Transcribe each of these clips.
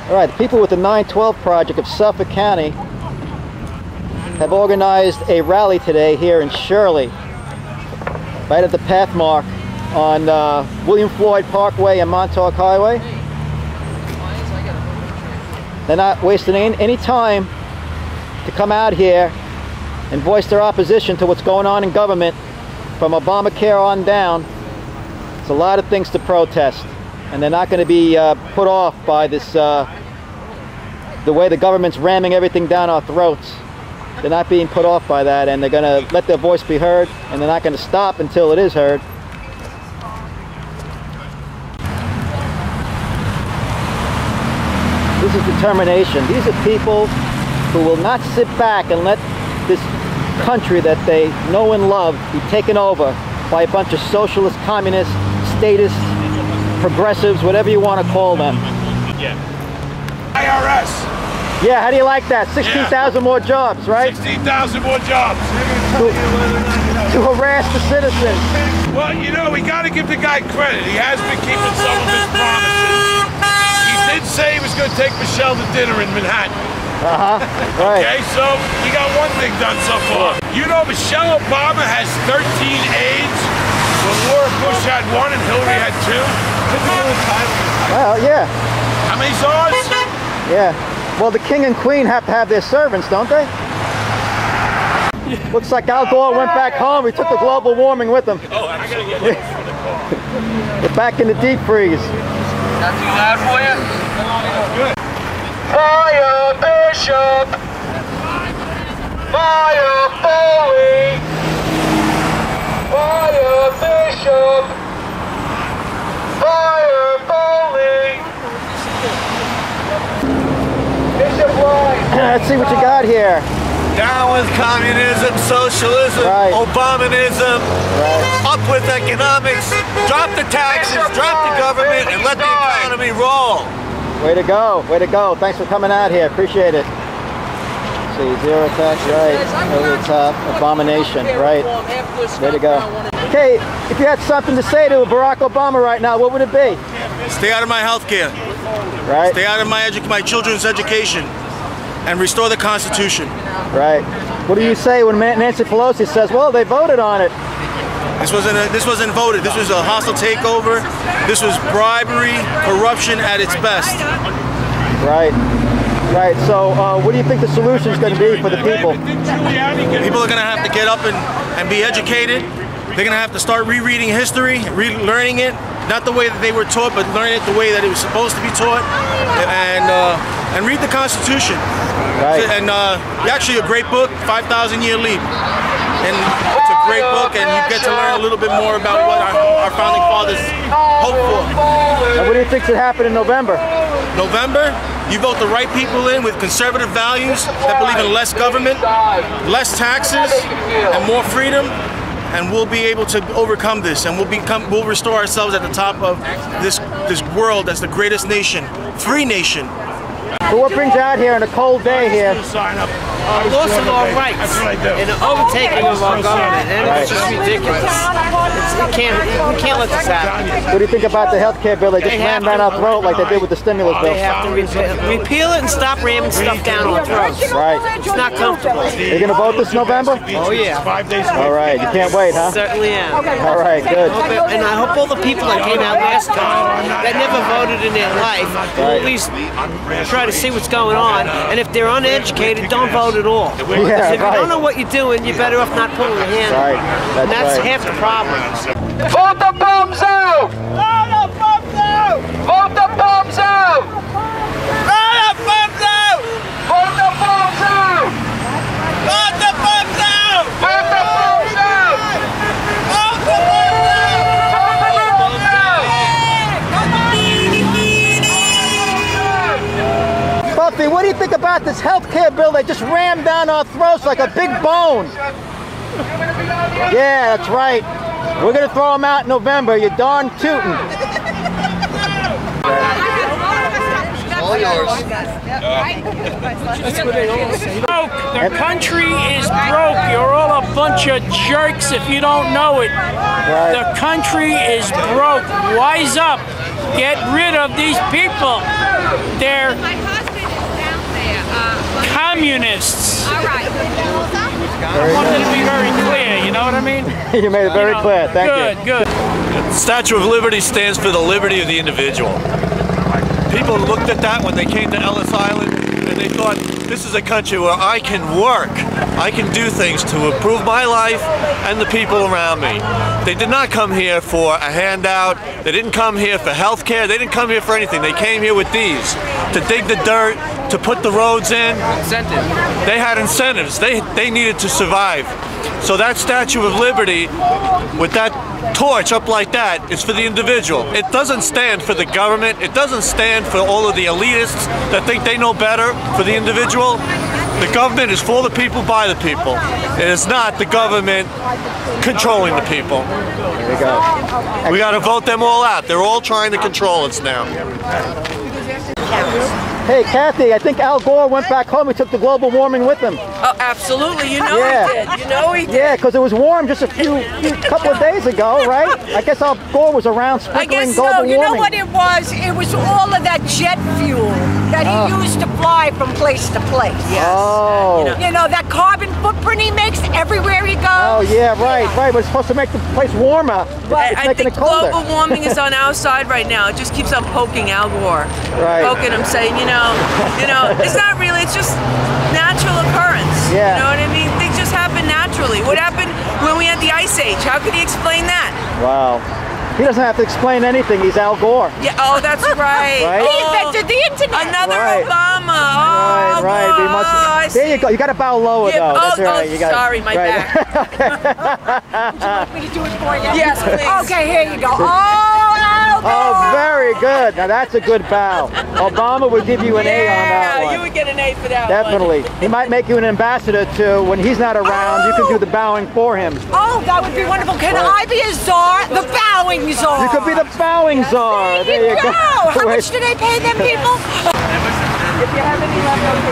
All right, the people with the 912 Project of Suffolk County have organized a rally today here in Shirley, right at the path mark on William Floyd Parkway and Montauk Highway. They're not wasting any time to come out here and voice their opposition to what's going on in government from Obamacare on down. It's a lot of things to protest, and they're not going to be put off by this the way the government's ramming everything down our throats. They're not being put off by that, and they're going to let their voice be heard, and they're not going to stop until it is heard. This is determination. These are people who will not sit back and let this country that they know and love be taken over by a bunch of socialist, communist, statists, progressives, whatever you want to call them. Yeah. IRS. Yeah, how do you like that? 16,000 more jobs, right? 16,000 more jobs. To harass the citizens. Well, you know, we got to give the guy credit. He has been keeping some of his promises. He did say he was going to take Michelle to dinner in Manhattan. Right. Okay, so he got one thing done so far. You know, Michelle Obama has 13 aides, when Laura Bush had 1 and Hillary had 2. Well, yeah. How many's ours? Yeah. Well, the king and queen have to have their servants, don't they? Looks like Al Gore went back home. He took the global warming with him. Oh, I gotta get ready for the call. We're back in the deep freeze. Not too loud for you? Good. Fire Bishop! Fire Foley! Fire Bishop! Fire Foley! Bishop Line! Let's see what you got here. Down with communism, socialism, Right. Obamanism, Right. up with economics, drop the taxes, drop the government, and let the economy roll. Way to go. Way to go. Thanks for coming out here. Appreciate it. Let's see, zero tax, right. Over the top. Abomination, right. Way to go. Okay, if you had something to say to Barack Obama right now, what would it be? Stay out of my health care. Right. Stay out of my children's education. And restore the Constitution. Right. What do you say when Nancy Pelosi says, well, they voted on it? This wasn't voted. This was a hostile takeover. This was bribery, corruption at its best. Right. Right. So what do you think the solution is going to be for the people? People are going to have to get up and be educated. They're going to have to start rereading history, learning it, not the way that they were taught, but learn it the way that it was supposed to be taught, and read the Constitution. Right. And actually a great book, 5,000 Year Leap. And it's a great book, and you get to learn a little bit more about what our founding fathers hoped for. And what do you think should happen in November? November, you vote the right people in with conservative values that believe in less government, less taxes, and more freedom. And we'll be able to overcome this, and we'll restore ourselves at the top of this world that's the greatest nation, free nation. So what brings you out here on a cold day here? Loss of our rights and the overtaking of our government, and it's just ridiculous. We can't let this happen. What do you think about the health care bill? They just rammed down our throat like they did with the stimulus bill. They have to repeal it and stop ramming stuff down our throats. Right. It's not comfortable. You're going to vote this November? Oh yeah. All right. You can't wait, huh? Certainly am. All right. Good. And I hope all the people that came out last time that never voted in their life will at least try to see what's going on. And if they're uneducated, don't vote at all. Yeah, if you don't know what you're doing, you're better off not pulling your hand. Right. And that's right. half the problem. Vote the bums out! Vote the bums out! Vote the bums out! Vote the bums out! Vote the bums out! Vote the bums out! Vote the bums out! Vote the bums out! Buffy, what do you think about this health care bill they just rammed down our throats like a big bone? Yeah, that's right. We're going to throw them out in November. You're darn tootin'. All yours. Broke. The country is broke. You're all a bunch of jerks if you don't know it. Right. The country is broke. Wise up. Get rid of these people. They're communists. All right. I wanted to be very clear, you know what I mean? You made it very clear. Thank you. Good, good. The Statue of Liberty stands for the liberty of the individual. People looked at that when they came to Ellis Island and they thought, this is a country where I can work, I can do things to improve my life and the people around me. They did not come here for a handout, they didn't come here for health care, they didn't come here for anything. They came here with these, to dig the dirt, to put the roads in. Incentive. They had incentives, they needed to survive. So that Statue of Liberty, with that torch up like that, is for the individual. It doesn't stand for the government. It doesn't stand for all of the elitists that think they know better. For the individual, the government is for the people, by the people. It is not the government controlling the people. There you go. We got to vote them all out. They're all trying to control us now. Hey, Kathy, I think Al Gore went back home. He took the global warming with him. Oh, absolutely. You know he did. You know he did. Yeah, because it was warm just a couple of days ago, right? I guess Al Gore was around sprinkling global warming. You know what it was? It was all of that jet fuel that he used to fly from place to place. Yes. Oh. You know, that carbon footprint he makes everywhere he goes. Oh, yeah, right. But it's supposed to make the place warmer. It's I making think it colder. global warming is on our side right now. It just keeps on poking Al Gore. Right. Poking him, saying, you know, it's not really, it's just natural occurrence. Yeah. You know what I mean? Things just happen naturally. What happened when we had the Ice Age? How could he explain that? Wow. He doesn't have to explain anything. He's Al Gore. Yeah. Oh, that's right. Right? He invented the internet. Another Right. Obama. Oh, right. There you go. You got to bow lower, Yeah, though. That's right. You got sorry, my back. Would you like me to do it for you? Yes, please. Okay, here you go. Oh, Oh, very good. Now that's a good bow. Obama would give you an A on that one. Yeah, you would get an A for that Definitely. one. He might make you an ambassador too. When he's not around, you can do the bowing for him. Oh, that would be wonderful. Can I be a czar? The bowing czar. You could be the bowing czar. There you go. How much do they pay them people? If you have any left over.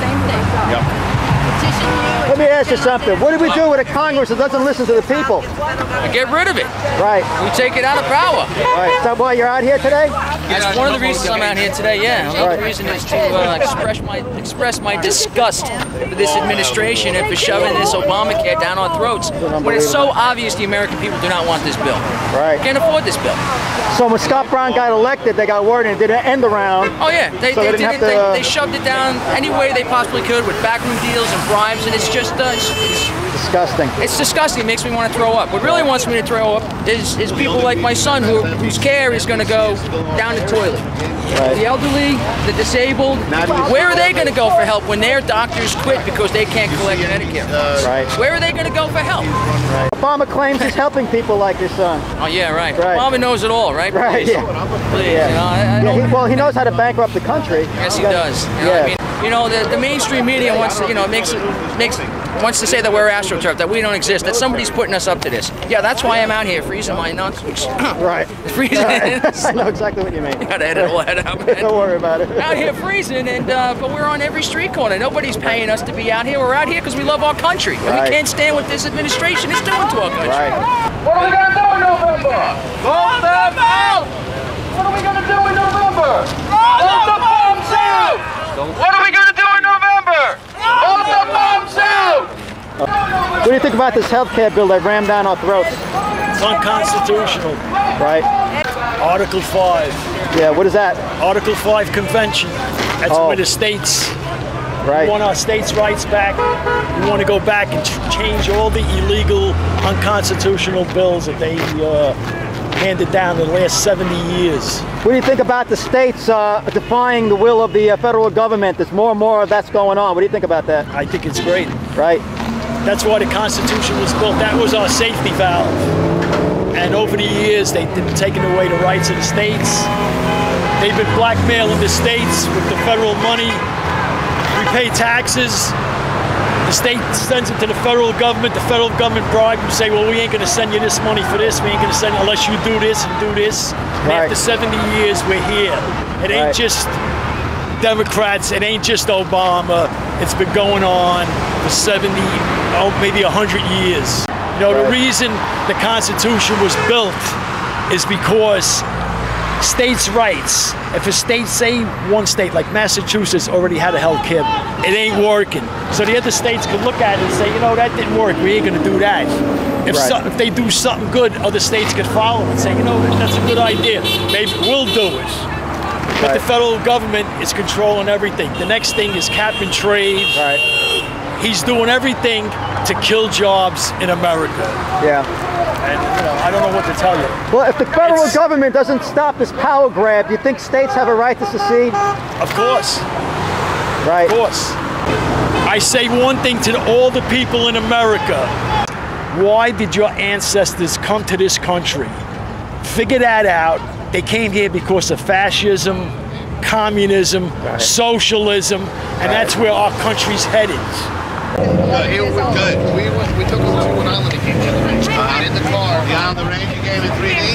Same thing. Yep. Petition you. Let me ask you something. What do we do with a Congress that doesn't listen to the people? Get rid of it. Right. We take it out of power. Right. So, boy, you're out here today? That's one of the reasons I'm out here today, yeah. Another reason is to express my disgust for this administration and for shoving this Obamacare down our throats. When it's so obvious the American people do not want this bill. Right. Can't afford this bill. So when Scott Brown got elected, they got word and did an end around. Oh yeah, they shoved it down any way they possibly could with backroom deals and bribes, and it's just it's disgusting. It's disgusting. It makes me want to throw up. What really wants me to throw up is people like my son whose care is going to go down the toilet. Right. The elderly, the disabled, where are they going to go for help when their doctors quit because they can't collect Medicare? Right. Where are they going to go for help? Right. Obama claims he's helping people like your son. Oh yeah, right. Right. Obama knows it all, right? Right. Please. Yeah. Please. Yeah. You know, Well, he knows how to bankrupt the country. Yes, he does. You know, Yeah. I mean, the mainstream media wants to, wants to say that we're AstroTurf, that we don't exist, that somebody's putting us up to this. Yeah, that's why I'm out here freezing my nuts. Right. Freezing. Right. I know exactly what you mean. You gotta edit all that out, man. Don't worry about it. Out here freezing, and but we're on every street corner. Nobody's paying us to be out here. We're out here because we love our country, and Right. we can't stand what this administration is doing to our country. Right. What are we going to do in November? Vote them out! What are we going to do in November? Vote the bombs out! What are we going to do in November? Vote the bombs out! What do you think about this health care bill that rammed down our throats? It's unconstitutional. Right. Article 5. Yeah, what is that? Article 5 convention. That's where the states right. want our states' rights back. We want to go back and change all the illegal, unconstitutional bills that they handed down in the last 70 years. What do you think about the states defying the will of the federal government? There's more and more of that's going on. What do you think about that? I think it's great. Right. That's why the Constitution was built. That was our safety valve. And over the years, they've been taking away the rights of the states. They've been blackmailing the states with the federal money. We pay taxes. The state sends it to the federal government. The federal government bribe them, say, well, we ain't going to send you this money for this. We ain't going to send it unless you do this and do this. And after 70 years, we're here. It ain't just Democrats. It ain't just Obama. It's been going on for 70, maybe 100 years. You know, the reason the Constitution was built is because states' rights. If a state, say one state like Massachusetts already had a health care, it ain't working. So the other states could look at it and say, you know, that didn't work, we ain't gonna do that. If they do something good, other states could follow and say, you know, that's a good idea, maybe we'll do it. But the federal government is controlling everything. The next thing is cap and trade. He's doing everything to kill jobs in America. Yeah. And you know, I don't know what to tell you. Well, if the federal government doesn't stop this power grab, do you think states have a right to secede? Of course. Right. Of course. I say one thing to all the people in America. Why did your ancestors come to this country? Figure that out. They came here because of fascism, communism, socialism, and that's where our country's headed. Here we're good. We took them to an island that came to the range. In the car. The island, the ranger gave it 3D.